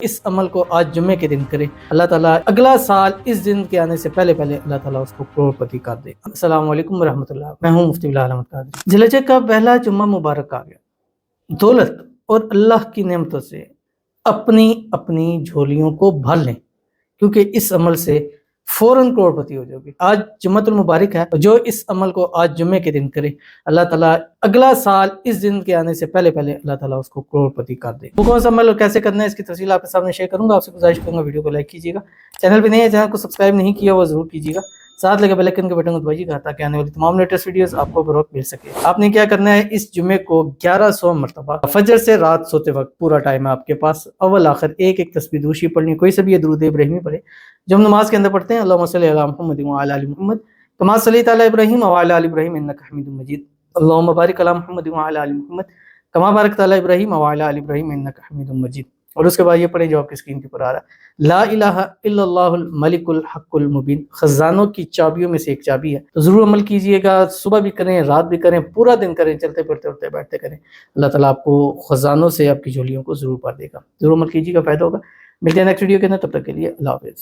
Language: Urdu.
اس عمل کو آج جمعے کے دن کرے، اللہ تعالیٰ اگلا سال اس دن کے آنے سے پہلے اللہ تعالیٰ اس کو کروڑ پتی کر دے۔ السلام علیکم ورحمۃ اللہ، میں ہوں مفتی بلال احمد قادری۔ ذی الحجہ کا پہلا جمعہ مبارک آ گیا۔ دولت اور اللہ کی نعمتوں سے اپنی جھولیوں کو بھر لیں، کیونکہ اس عمل سے فوراً کروڑ پتی ہو جاؤ گے۔ آج جمعۃ المبارک ہے، جو اس عمل کو آج جمعے کے دن کرے، اللہ تعالیٰ اگلا سال اس دن کے آنے سے پہلے اللہ تعالیٰ اس کو کروڑ پتی کر دے۔ وہ کون سا عمل اور کیسے کرنا ہے، اس کی تفصیل آپ کے سامنے شیئر کروں گا۔ آپ سے گزارش کروں گا ویڈیو کو لائک کیجیے گا، چینل پہ نہیں ہے چینل کو سبسکرائب نہیں کیا وہ ضرور کیجیے گا، ساتھ لگے بیل آئیکن کے بٹن کو دبائیے گا تاکہ آنے والی تمام لیٹسٹ ویڈیوز آپ کو بروقت مل سکے۔ آپ نے کیا کرنا ہے، اس جمعے کو 1100 مرتبہ فجر سے رات سوتے وقت پورا ٹائم ہے آپ کے پاس، اول آخر ایک تسبیح دوشی پڑھنی، کوئی سے بھی یہ درود ابراہیمی پڑھے جو ہم نماز کے اندر پڑھتے ہیں۔ اللہم صلی علی محمد وعلی آل محمد کما صلیت علی ابراہیم وعلی آل ابراہیم انک حمید مجید، اللہم بارک علی محمد وعلی آل محمد کما بارکت علی ابراہیم وعلی آل ابراہیم انک حمید مجید۔ اور اس کے بعد یہ پڑھیں جو آپ کی اسکرین کے اوپر آ رہا ہے، لا الہ الا اللہ الملک الحق المبین، خزانوں کی چابیوں میں سے ایک چابی ہے، تو ضرور عمل کیجئے گا، صبح بھی کریں، رات بھی کریں، پورا دن کریں، چلتے پھرتے اٹھتے بیٹھتے کریں، اللہ تعالیٰ آپ کو خزانوں سے آپ کی جھولیوں کو ضرور بھر دے گا۔ ضرور عمل کیجئے گا، فائدہ ہوگا۔ ملتے ہیں نیکسٹ ویڈیو کے اندر، تب تک کے لیے اللہ حافظ۔